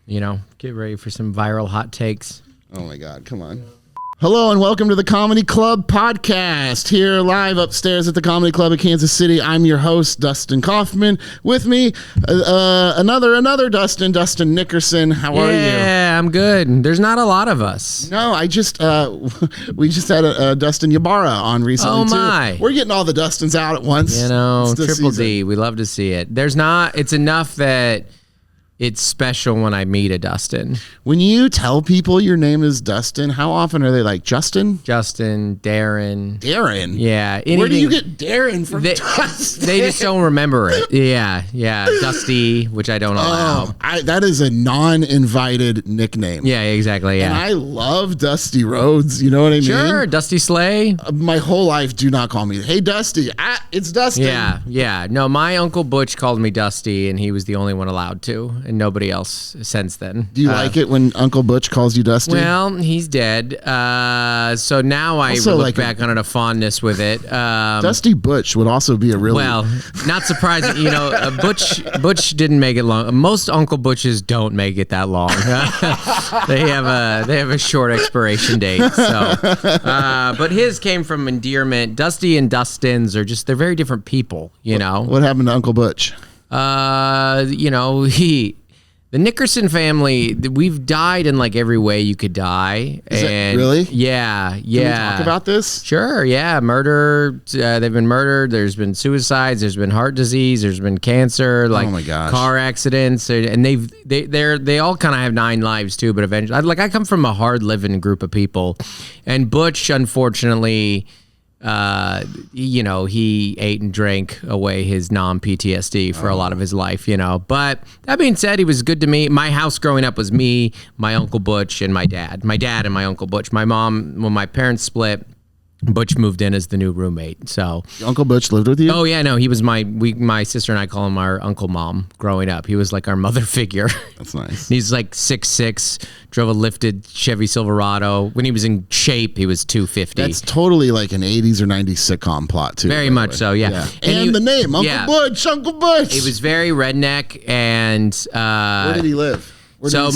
get ready for some viral hot takes. Oh my God, come on. Hello and welcome to the Comedy Club podcast, here live upstairs at the Comedy Club of Kansas City. I'm your host, Dustin Kaufman. With me, another Dustin Nickerson. How are you? Yeah, I'm good. There's not a lot of us. No, we just had a Dustin Ybarra on recently. Oh my. Too. We're getting all the Dustins out at once. Triple D. We love to see it. It's enough that it's special when I meet a Dustin. When you tell people your name is Dustin, how often are they like, Justin? Justin, Darren. Darren? Yeah. Where do you get Darren from? Dustin? They just don't remember it. Yeah. Dusty, which I don't allow. That is a non-invited nickname. Yeah, exactly, yeah. And I love Dusty Rhodes, you know what I mean? Sure, Dusty Slay. My whole life, do not call me, hey, Dusty. It's Dustin. Yeah. No, my Uncle Butch called me Dusty, and he was the only one allowed to. And nobody else since then. Do you like it when Uncle Butch calls you Dusty? Well, he's dead. So now I look back on it a fondness with it. Dusty Butch would also be a really... Well, not surprising. Butch didn't make it long. Most Uncle Butches don't make it that long. They have a short expiration date. So, but his came from endearment. Dusty and Dustins they're very different people, What happened to Uncle Butch? The Nickerson family, we've died in like every way you could die. Really? Yeah. Can we talk about this? Sure, yeah. Murder, they've been murdered. There's been suicides. There's been heart disease. There's been cancer. Like, oh my gosh. Car accidents, and they all kind of have 9 lives too. But eventually, I come from a hard living group of people, and Butch, unfortunately, he ate and drank away his non-PTSD for a lot of his life, But that being said, he was good to me. My house growing up was me, my Uncle Butch, and my dad. My dad and my Uncle Butch. My mom, when my parents split, Butch moved in as the new roommate. So Uncle Butch lived with you? Oh yeah, no, he was my sister and I call him our Uncle Mom growing up. He was like our mother figure. That's nice. He's like 6'6", drove a lifted Chevy Silverado. When he was in shape, he was 250. That's totally like an 80s or 90s sitcom plot too. Very much so, yeah. And the name, Uncle Butch. He was very redneck and where did he live?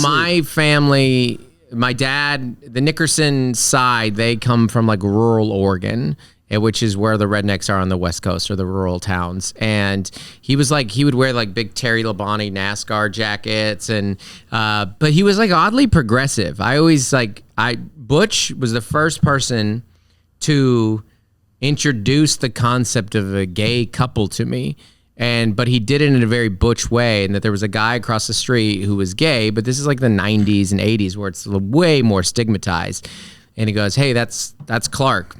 My family, my dad, the Nickerson side, they come from like rural Oregon, which is where the rednecks are on the West Coast, or the rural towns. And he would wear like big Terry Labonte NASCAR jackets, and but he was like oddly progressive. Butch was the first person to introduce the concept of a gay couple to me. But he did it in a very Butch way, and that there was a guy across the street who was gay, but this is like the 90s and 80s where it's way more stigmatized. And he goes, hey, that's Clark.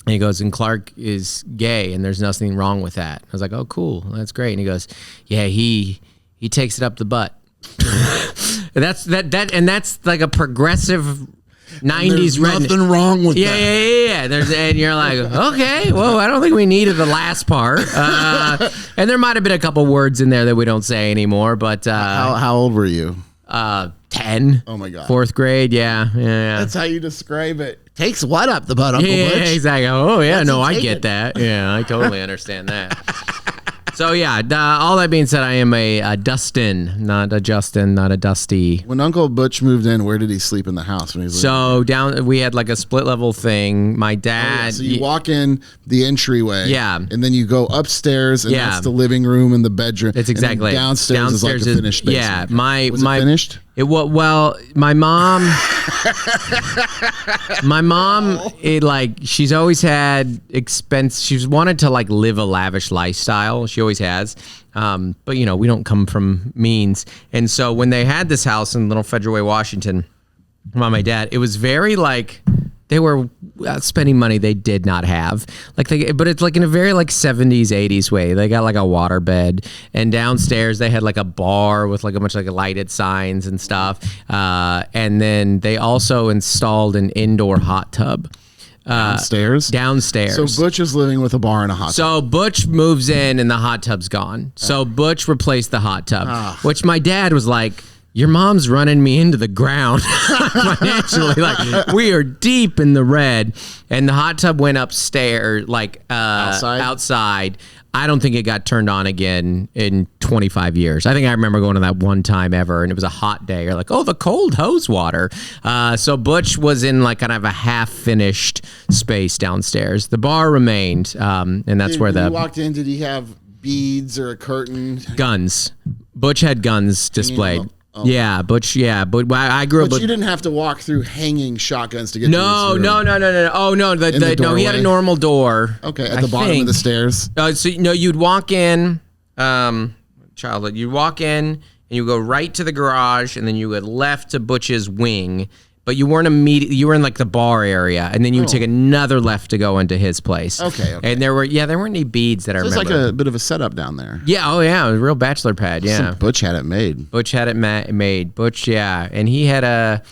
And he goes, and Clark is gay, and there's nothing wrong with that. I was like, oh, cool, that's great. And he goes, yeah, he takes it up the butt. And that's like a progressive 90s redneck. Nothing wrong with that. Yeah. And you're like, okay, well, I don't think we needed the last part. And there might have been a couple words in there that we don't say anymore. But how old were you? 10. Oh my God. 4th grade. Yeah. That's how you describe it. Takes what up the butt, Uncle Butch? Yeah, exactly. Oh yeah, no, I get that. Yeah, I totally understand that. So yeah, all that being said, I am a Dustin, not a Justin, not a Dusty. When Uncle Butch moved in, where did he sleep in the house when he was living? We had like a split level thing. My dad. So you walk in the entryway. Yeah. And then you go upstairs, and that's the living room and the bedroom. That's exactly. And downstairs is like the finished basement. Yeah, was it finished? My mom, she's always had expense. She's wanted to like live a lavish lifestyle. She always has. But we don't come from means. And so when they had this house in Little Federal Way, Washington, my dad, it was very like, they were spending money they did not have. But it's like in a very like 70s, 80s way. They got like a water bed, and downstairs they had like a bar with like a bunch of like lighted signs and stuff. And then they also installed an indoor hot tub. Downstairs? Downstairs. So Butch is living with a bar and a hot tub. So Butch moves in and the hot tub's gone. So Butch replaced the hot tub, which my dad was like, your mom's running me into the ground financially. Like, we are deep in the red. And the hot tub went upstairs, like outside. I don't think it got turned on again in 25 years. I think I remember going to that one time ever, and it was a hot day. You're like, oh, the cold hose water. So Butch was in like kind of a half-finished space downstairs. The bar remained, and that's where When you walked in, did he have beads or a curtain? Guns. Butch had guns displayed. Oh. Yeah, Butch. Yeah, but I grew up. But you didn't have to walk through hanging shotguns to get No. to his room. No. Oh no, no. He had a normal door. Okay, at the bottom of the stairs. So you'd walk in, childhood. You'd walk in and you go right to the garage, and then you go left to Butch's wing. But you weren't immediately. You were in like the bar area, and then you would take another left to go into his place. Okay. And there weren't any beads that I remember. It's like a bit of a setup down there. Yeah. Oh yeah. It was a real bachelor pad. Yeah. Butch had it made. Butch had it made. Butch. Yeah. And he had a.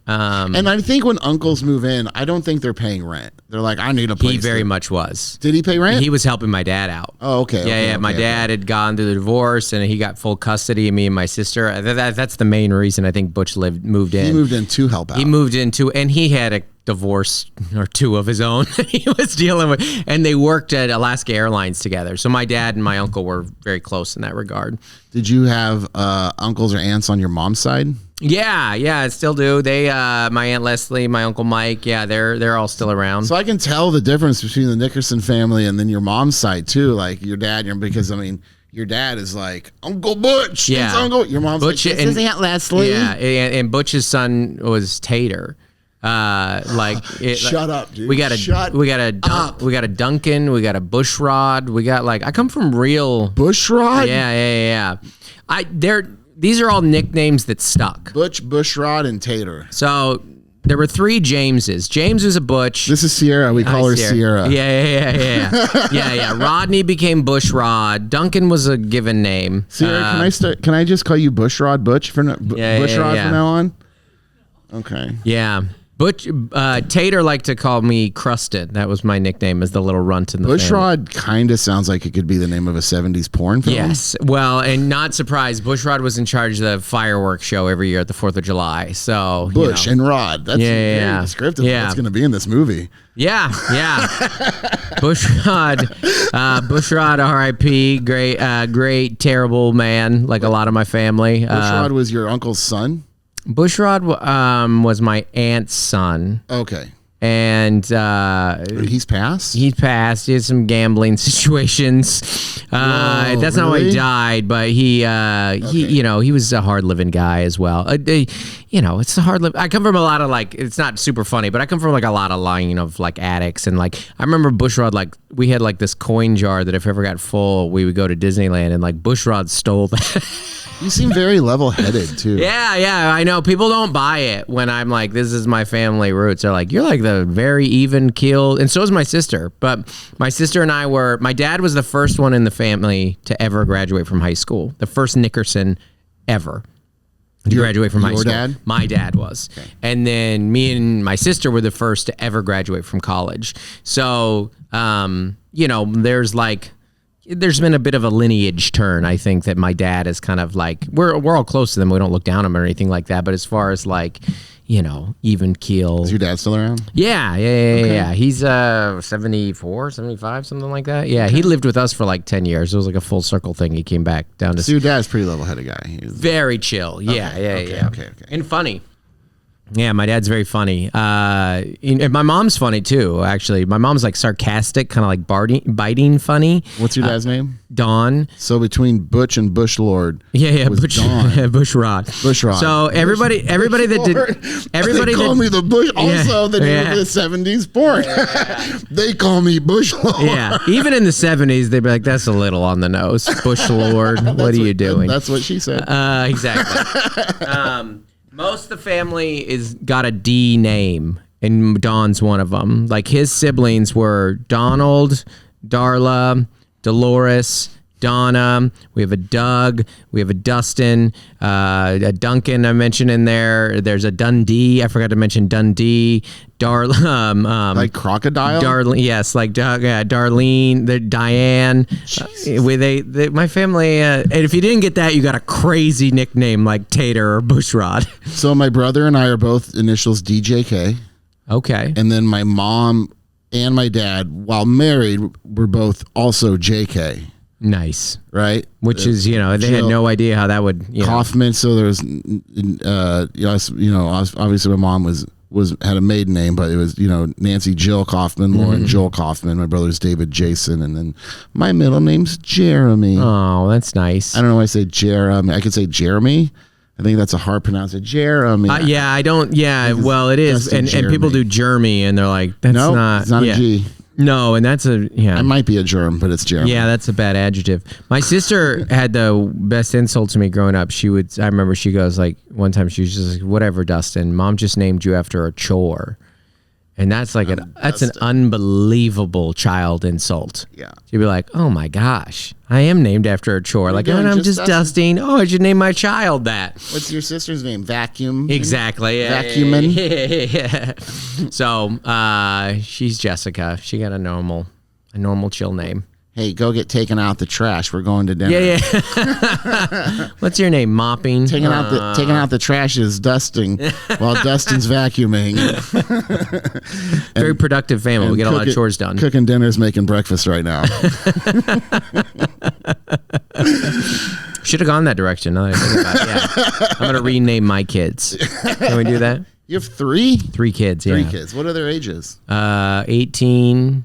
And I think when uncles move in, I don't think they're paying rent. They're like, I need a place. He very much was. Did he pay rent? He was helping my dad out. Oh, okay. Yeah. My dad had gone through the divorce, and he got full custody of me and my sister. That's the main reason I think Butch moved in. He moved in to help out. He moved into, and he had a divorce or two of his own that he was dealing with, and they worked at Alaska Airlines together. So my dad and my uncle were very close in that regard. Did you have uncles or aunts on your mom's side? Yeah, I still do. They, my Aunt Leslie, my Uncle Mike, yeah, they're all still around. So I can tell the difference between the Nickerson family and then your mom's side too, like your dad, because I mean, your dad is like Uncle Butch. Yeah, it's Uncle. Your mom's Butch, like, this is Aunt Leslie. Yeah, and Butch's son was Tater. Shut up, dude. We got a Duncan, we got a Bushrod, we got I come from real Bushrod. Yeah. These are all nicknames that stuck. Butch, Bushrod, and Tater. So there were 3 Jameses. James was a Butch. This is Sierra. We call her Sierra. Yeah. Rodney became Bushrod. Duncan was a given name. Sierra, can I just call you Bushrod Butch from Bushrod from now on? Okay. Yeah. Butch, Tater liked to call me Crusted. That was my nickname as the little runt in the Bushrod kind of sounds like it could be the name of a 70s porn film. Yes. Well, and not surprised, Bushrod was in charge of the fireworks show every year at the 4th of July. So Bush and Rod. That's very descriptive of what's going to be in this movie. Yeah. Bushrod, R.I.P. Great, terrible man, like a lot of my family. Bushrod was your uncle's son? Bushrod was my aunt's son. Okay. And he's passed? He passed. He had some gambling situations. That's not why he died, but he was a hard living guy as well. It's a hard live. I come from a lot of it's not super funny, but I come from a lot of lying of addicts, and I remember Bushrod, we had this coin jar that if it ever got full, we would go to Disneyland, and Bushrod stole that. You seem very level-headed too. Yeah, I know. People don't buy it when I'm like, this is my family roots. They're like, you're the very even keeled, and so is my sister. But my sister and my dad was the first one in the family to ever graduate from high school. The first Nickerson ever to graduate from high school. Your dad? My dad was. Okay. And then me and my sister were the first to ever graduate from college. So, there's been a bit of a lineage turn. I think that my dad is kind of we're all close to them. We don't look down on them or anything like that. But as far as even keel. Is your dad still around? Yeah. He's 74, 75, something like that. Yeah, he lived with us for 10 years. It was a full circle thing. He came back down to. So your dad's pretty level-headed guy. Very chill. Yeah. Okay. And funny. Yeah, my dad's very funny. And my mom's funny too, actually. My mom's sarcastic, kind of biting funny. What's your dad's name? Dawn. So between Butch and Bush Lord. Yeah, Bushrod. Bushrod. So everybody they call me the Bush. Also, the name of the 70s porn. They call me Bush Lord. Yeah, even in the 70s, they'd be like, "That's a little on the nose, Bush Lord. What are you doing?" That's what she said. Exactly. Most of the family is got a D name, and Don's one of them. His siblings were Donald, Darla, Dolores, Donna. We have a Doug. We have a Dustin, a Duncan I mentioned in there. There's a Dundee. I forgot to mention Dundee. Like crocodile? Darlene, yes, Darlene, Diane. My family, and if you didn't get that, you got a crazy nickname like Tater or Bushrod. So my brother and I are both initials DJK. Okay. And then my mom and my dad, while married, were both also JK. Nice. right? Which is, they had Jill no idea how that would, Kaufman. So there's, obviously my mom had a maiden name, but it was, Nancy Jill Kaufman, Lauren Joel Kaufman. My brother's David Jason, and then my middle name's Jeremy. Oh, that's nice. I don't know why I say Jeremy. I could say Jeremy. I think that's a hard pronunciation. Jeremy. Yeah, I don't. Yeah, well, it is, and people do Jeremy, and they're like, that's not. It's not a G. No, and that's a It might be a germ, but it's Jeremy. Yeah, that's a bad adjective. My sister had the best insult to me growing up. I remember she goes like, one time she was just like, whatever, Dustin, Mom just named you after a chore. And that's like that's an unbelievable child insult. Yeah. She'd be like, oh my gosh, I am named after a chore. Like, doing? I'm Just just Dustin. Oh, I should name my child that. What's your sister's name? Vacuum? Exactly. Yeah, Vacuuming? Yeah. So she's Jessica. She got a normal chill name. Hey, go get taken out the trash. We're going to dinner. Yeah. What's your name? Mopping. Taking out the trash is dusting while Dustin's vacuuming. Very productive family. We get a lot of chores done. Cooking dinner's making breakfast right now. Should have gone that direction. Now that I think about it. Yeah. I'm gonna rename my kids. Can we do that? You have three? 3 kids. Yeah. 3 kids. What are their ages? 18.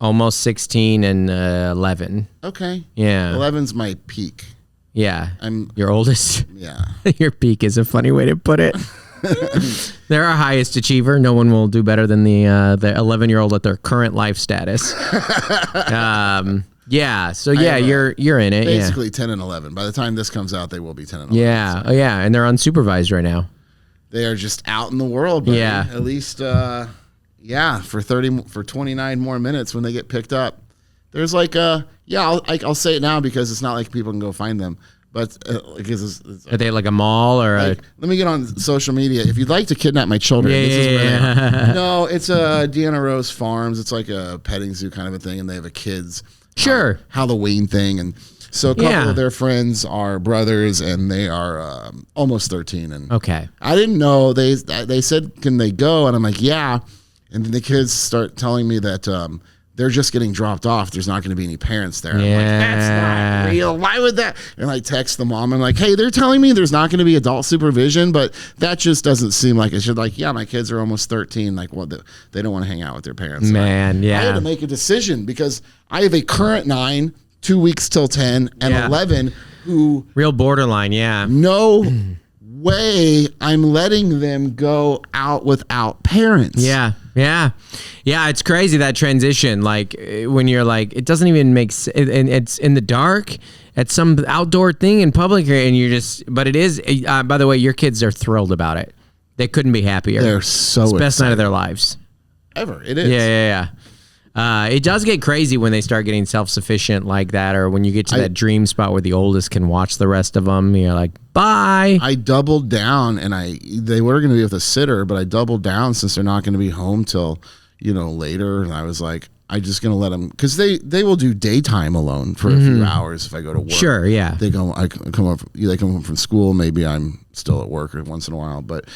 Almost 16 and 11. Okay. Yeah. 11's my peak. Yeah. Your oldest? Yeah. Your peak is a funny way to put it. They're our highest achiever. No one will do better than the 11-year-old at their current life status. Yeah. So yeah, you're in it. Basically 10 and 11. By the time this comes out, they will be 10 and 11. Yeah. So. Oh yeah, and they're unsupervised right now. They are just out in the world, buddy. Yeah. At least for 29 more minutes when they get picked up. There's like I'll say it now because it's not like people can go find them. But are they like a mall or let me get on social media. If you'd like to kidnap my children, this is where they are. No, it's Deanna Rose Farms. It's like a petting zoo kind of a thing, and they have a kids Halloween thing, and so a couple of their friends are brothers, and they are almost 13. And okay, I didn't know they said can they go, and I'm like yeah. And then the kids start telling me that they're just getting dropped off. There's not going to be any parents there. Yeah. I'm like, that's not real. Why would that? And I text the mom. I'm like, hey, they're telling me there's not going to be adult supervision, but that just doesn't seem like it should. Like, yeah, my kids are almost 13. Like, well, they don't want to hang out with their parents. Man, I had to make a decision because I have a current 9, 2 weeks till 10, and 11 who real borderline. Yeah. No way I'm letting them go out without parents. Yeah. It's crazy that transition. Like when you're like, it doesn't even make sense. And it's in the dark at some outdoor thing in public, and you're just. But it is. By the way, your kids are thrilled about it. They couldn't be happier. They're so it's the best night of their lives. Ever. It is. Yeah. It does get crazy when they start getting self-sufficient like that, or when you get to that dream spot where the oldest can watch the rest of them. You're like, bye. I doubled down, and they were going to be with a sitter, but I doubled down since they're not going to be home till later. And I was like, I'm just going to let them, because they will do daytime alone for a few hours if I go to work. Sure, yeah. They come home from school. Maybe I'm still at work once in a while, but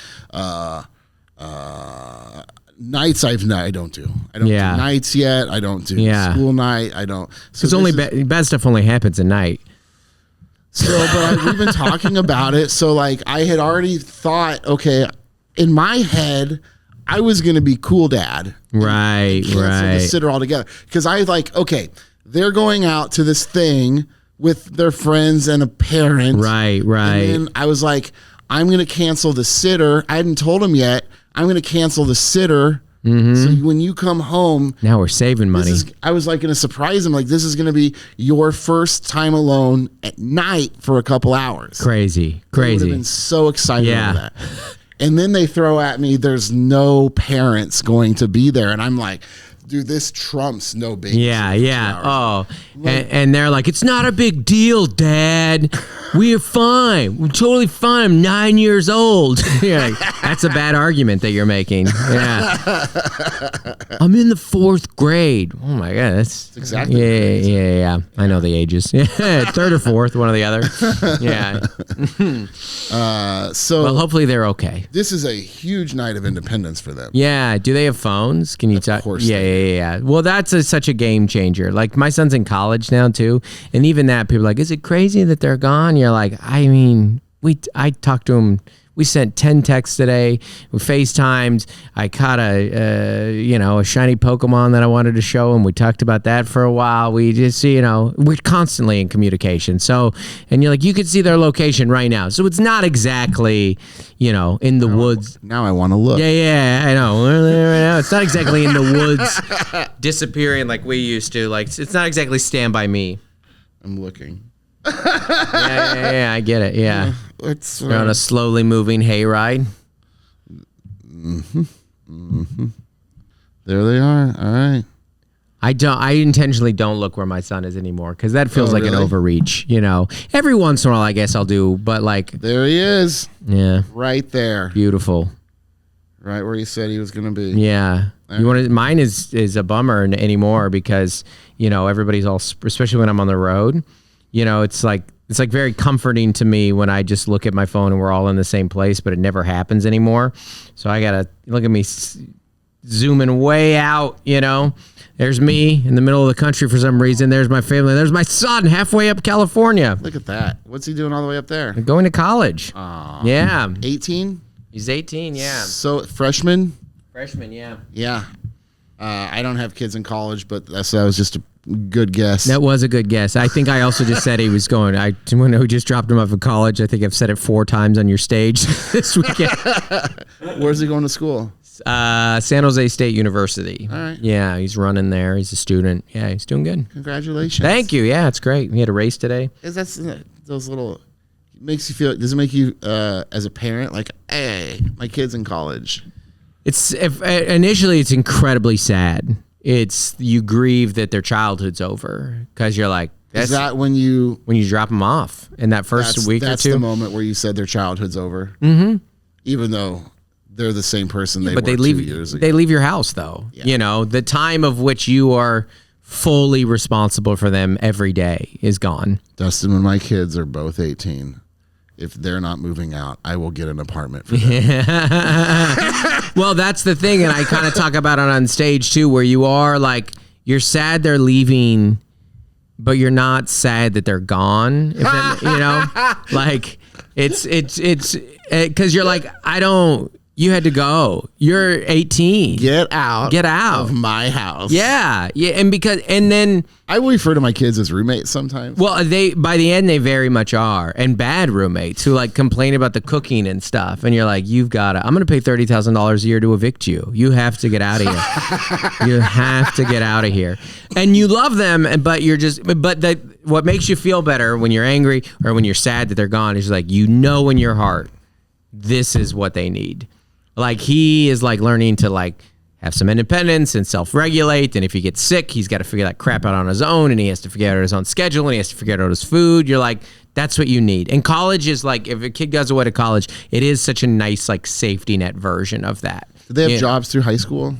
nights I don't do. I don't do nights yet. I don't do school night. I don't. Because bad stuff only happens at night. So, but we've been talking about it. So, like, I had already thought, okay, in my head, I was going to be cool dad. Right. The sitter altogether. Because I like, okay, they're going out to this thing with their friends and a parent. Right. And then I was like, I'm going to cancel the sitter. I hadn't told him yet. I'm going to cancel the sitter. Mm-hmm. So when you come home, now we're saving money. I was like going to surprise him. Like, this is going to be your first time alone at night for a couple hours. Crazy. I would have been so excited over that. And then they throw at me, there's no parents going to be there. And I'm like, dude, this trumps no baby. Yeah. Oh, and they're like, it's not a big deal, Dad. We're fine. We're totally fine. I'm 9 years old. Like, that's a bad argument that you're making. Yeah. I'm in the 4th grade. Oh my God, that's exactly. Yeah. I know the ages. Yeah, 3rd or 4th, one or the other. Yeah. Well, hopefully they're okay. This is a huge night of independence for them. Yeah. Do they have phones? Can you talk? Of course. Yeah. yeah. Well, that's such a game changer. Like my son's in college now too, and even that people are like, is it crazy that they're gone? You're like, I mean, I talked to him. We sent 10 texts today. We FaceTimed. I caught a shiny Pokemon that I wanted to show him. We talked about that for a while. We just, we're constantly in communication. So, and you're like, you could see their location right now. So it's not exactly, in the woods. Now I want to look. Yeah, I know. We're there right now. It's not exactly in the woods disappearing like we used to. Like, it's not exactly Stand By Me. I'm looking. Yeah, I get it. Yeah. They're on a slowly moving hayride. There they are. All right. I intentionally don't look where my son is anymore because that feels like really? an overreach. Every once in a while, I guess I'll do, but like there he is. Yeah. Right there. Beautiful. Right where he said he was going to be. Yeah. Mine is a bummer anymore because everybody's all, especially when I'm on the road. It's like very comforting to me when I just look at my phone and we're all in the same place, but it never happens anymore. So I gotta look at me zooming way out. There's me in the middle of the country for some reason. There's my family. There's my son halfway up California. Look at that. What's he doing all the way up there? Going to college. Yeah. 18? He's 18. Yeah. So freshman? Freshman. Yeah. Yeah. I don't have kids in college, but that was just a good guess. That was a good guess. I think I also just said he was going. When we just dropped him off at college, I think I've said it 4 times on your stage this weekend. Where's he going to school? San Jose State University. All right. Yeah, he's running there. He's a student. Yeah, he's doing good. Congratulations. Thank you. Yeah, it's great. We had a race today. That's those little makes you feel. Does it make you as a parent like, hey, my kid's in college? Initially it's incredibly sad. You grieve that their childhood's over because you're like, is that when you drop them off in that first week or two? That's the moment where you said their childhood's over. Mm-hmm. Even though they're the same person they were 2 years ago. They leave your house though. Yeah. The time of which you are fully responsible for them every day is gone. Dustin, when my kids are both 18, if they're not moving out, I will get an apartment for them. Well, that's the thing, and I kind of talk about it on stage too, where you are like, you're sad they're leaving, but you're not sad that they're gone. If that, like it's because you're like, you had to go. You're 18. Get out of my house. Yeah, and then I will refer to my kids as roommates sometimes. Well, by the end they very much are, and bad roommates who like complain about the cooking and stuff, and you're like, I'm going to pay $30,000 a year to evict you. You have to get out of here. You have to get out of here. And you love them, but what makes you feel better when you're angry or when you're sad that they're gone is like, in your heart, this is what they need. Like he is like learning to like have some independence and self-regulate. And if he gets sick, he's got to figure that crap out on his own, and he has to figure out his own schedule, and he has to figure out his food. You're like, that's what you need. And college is like, if a kid goes away to college, it is such a nice like safety net version of that. Do they have jobs through high school?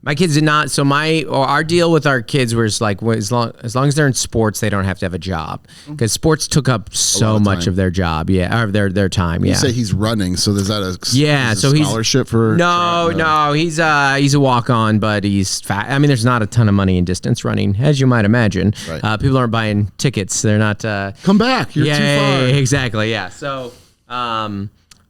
My kids did not. So our deal with our kids was like, as long as they're in sports, they don't have to have a job, because sports took up so much of their job. Yeah, or their time. Yeah. You say he's running, so is that a scholarship for? No, he's a walk on, but he's fat. I mean, there's not a ton of money in distance running, as you might imagine. Right. People aren't buying tickets. They're not. Come back. You're too far. Yeah, exactly. Yeah. So.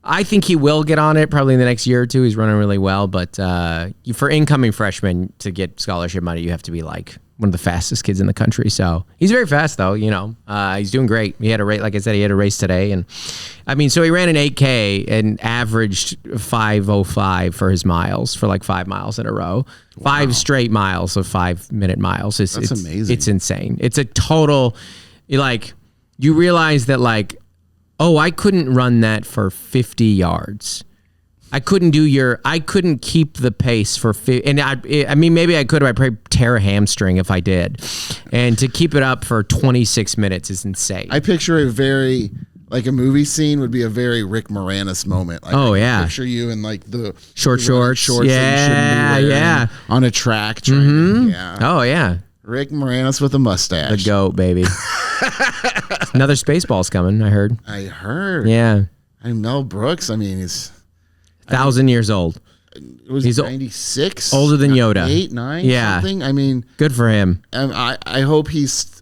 I think he will get on it probably in the next year or two. He's running really well, but for incoming freshmen to get scholarship money, you have to be like one of the fastest kids in the country. So he's very fast though, he's doing great. He had a race, like I said, he had a race today. And I mean, so he ran an 8K and averaged 5:05 for his miles for like 5 miles in a row. Wow. 5 straight miles of 5-minute miles. That's amazing. It's insane. It's a total, like, you realize that like, I couldn't run that for 50 yards. I couldn't keep the pace for 50. And I mean, maybe I could, but I'd probably tear a hamstring if I did. And to keep it up for 26 minutes is insane. I picture a movie scene would be a very Rick Moranis moment. Like, I picture you in like the shorts. Yeah. On a track. Yeah. Oh yeah. Rick Moranis with a mustache. The GOAT, baby. Another Spaceball's coming, I heard. Yeah. And Mel Brooks, I mean, he's 1,000 years old. was He's 96, older than Yoda. 8, 9, Yeah. something. I mean, Good for him. I hope he's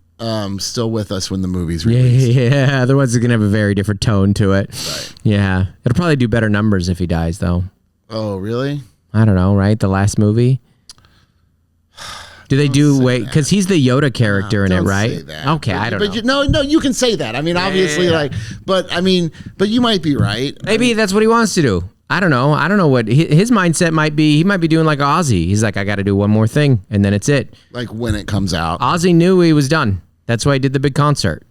still with us when the movie's released. Yeah. Otherwise, it's gonna have a very different tone to it. Right. Yeah. It'll probably do better numbers if he dies, though. Oh, really? I don't know. Right? The last movie. Do they do wait? Because he's the Yoda character in it, Don't right? say that. Okay, I don't know. No, you can say that. I mean, obviously, but you might be right. Maybe that's what he wants to do. I don't know. I don't know what his mindset might be. He might be doing like Ozzy. He's like, I got to do one more thing, and then it's it. Like when it comes out. Ozzy knew he was done. That's why he did the big concert.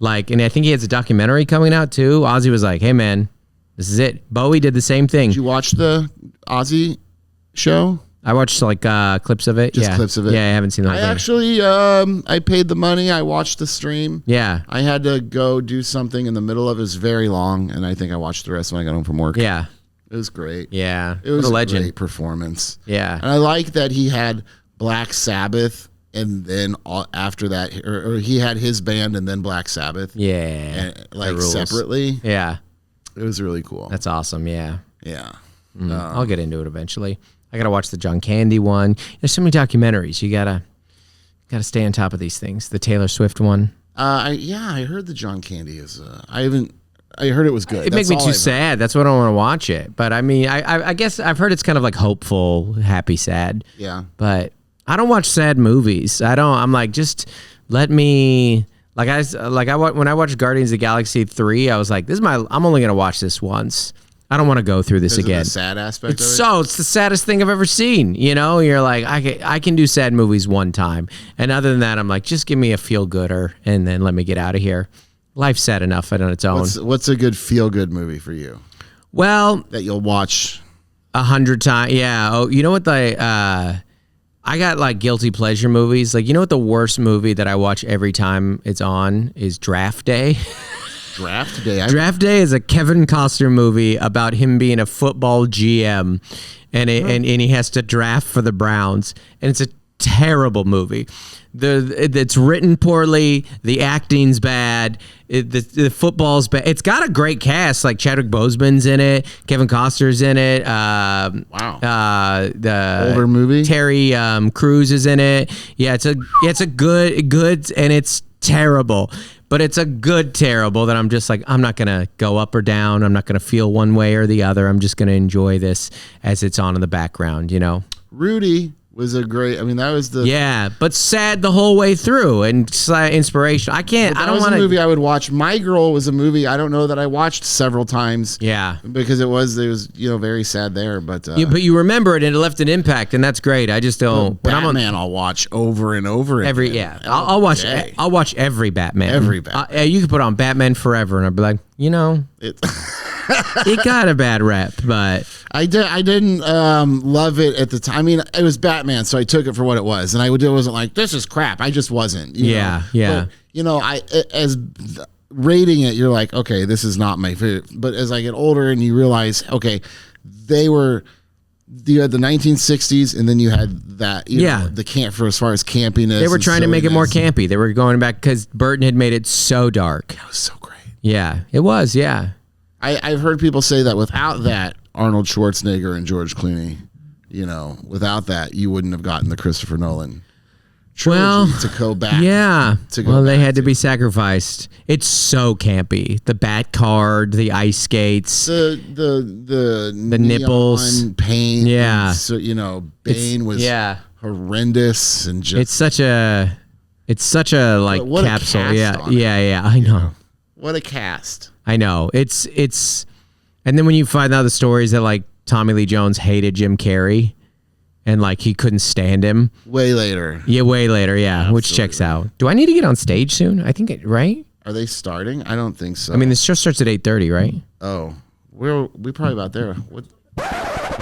Like, and I think he has a documentary coming out too. Ozzy was like, hey man, this is it. Bowie did the same thing. Did you watch the Ozzy show? I watched like clips of it. Just clips of it. Yeah, I haven't seen the whole thing. Actually, I paid the money. I watched the stream. Yeah. I had to go do something in the middle of it. It was very long, and I think I watched the rest when I got home from work. Yeah. It was great. Yeah. It was what a legend. Great performance. Yeah. And I like that he had Black Sabbath, and then after that, or he had his band and then Black Sabbath. Yeah. And, like separately. Yeah. It was really cool. That's awesome. Yeah. Yeah. I'll get into it eventually. I gotta watch the John Candy one. There's so many documentaries. You gotta stay on top of these things. The Taylor Swift one. I heard the John Candy is. I heard it was good. It makes me too sad. That's why I don't want to watch it. But I mean, I guess I've heard it's kind of like hopeful, happy, sad. Yeah. But I don't watch sad movies. I'm like, just let me. When I watched Guardians of the Galaxy 3, I was like, I'm only gonna watch this once. I don't want to go through this again. The sad aspect of it? It's the saddest thing I've ever seen. You know, you're like, I can do sad movies one time. And other than that, I'm like, just give me a feel gooder and then let me get out of here. Life's sad enough on its own. What's a good feel good movie for you? Well, that you'll watch 100 times. Yeah. Oh, you know what I got like guilty pleasure movies. Like, you know what the worst movie that I watch every time it's on is Draft Day. Draft Day. Draft Day is a Kevin Costner movie about him being a football GM, and he has to draft for the Browns, and it's a terrible movie. It's written poorly. The acting's bad. The football's bad. It's got a great cast, like Chadwick Boseman's in it, Kevin Costner's in it. Wow. The older movie. Terry Crews is in it. Yeah, it's a good, and it's terrible. But it's a good terrible that I'm just like, I'm not going to go up or down. I'm not going to feel one way or the other. I'm just going to enjoy this as it's on in the background, you know? Rudy was a great, that was the... Yeah, but sad the whole way through and inspiration. I don't want to... That was a movie I would watch. My Girl was a movie I don't know that I watched several times. Yeah. Because it was very sad there, but... but you remember it and it left an impact, and that's great. I just don't... Batman I'll watch over and over again. I'll watch every Batman. Every Batman. You could put on Batman Forever, and I'd be like, it got a bad rep, but I didn't love it at the time. It was Batman, so I took it for what it was, and I wasn't like, this is crap. I just wasn't. Yeah. But, as rating it, you're like, okay, this is not my favorite. But as I get older, and you realize, okay, you had the 1960s, and then you had that, the camp for as far as campiness. They were trying to make it more campy. They were going back because Burton had made it so dark. That was so great. Yeah, it was. Yeah. I've heard people say that without that, Arnold Schwarzenegger and George Clooney, without that, you wouldn't have gotten the Christopher Nolan trilogy to go back. Yeah. They had to be sacrificed. It's so campy. The bat card, the ice skates, the nipples, paint. Yeah. So Bane was horrendous and just. It's such a like capsule. Yeah. I know. What a cast. I know. It's and then when you find out the stories that like Tommy Lee Jones hated Jim Carrey and like he couldn't stand him. Way later. Yeah, which checks out. Do I need to get on stage soon? I think right? Are they starting? I don't think so. This show starts at 8:30, right? Oh. We probably about there. What?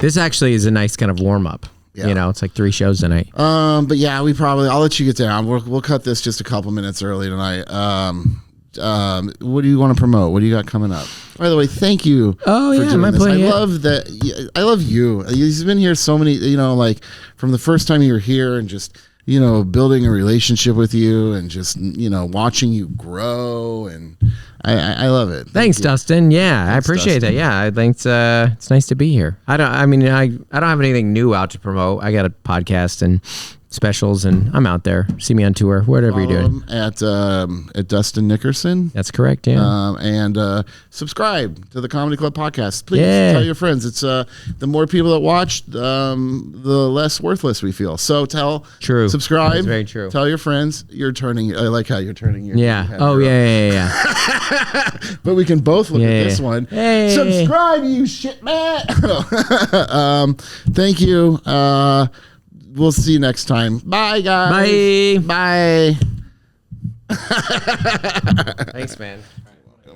This actually is a nice kind of warm up. Yeah. It's like 3 shows tonight. But yeah, I'll let you get down. We'll cut this just a couple minutes early tonight. What do you want to promote? What do you got coming up? By the way, thank you for doing this. I love that. I love you. You've been here so many, like from the first time you were here and just, building a relationship with you and just, watching you grow. And I love it. Thanks, Dustin. Yeah, I appreciate Dustin. that. Yeah, I think it's nice to be here. I don't have anything new out to promote. I got a podcast and specials, and I'm out there. See me on tour, whatever you're doing. At Dustin Nickerson. That's correct. Yeah. And subscribe to the Comedy Club podcast. Please Yeah. tell your friends. It's the more people that watch, the less worthless we feel. So True. subscribe. That's very true. Tell your friends. I like how you're turning your. Yeah. Oh yeah. But we can both look at this one. Hey. Subscribe, you shit man. Thank you. We'll see you next time. Bye, guys. Bye. Bye. Thanks, man.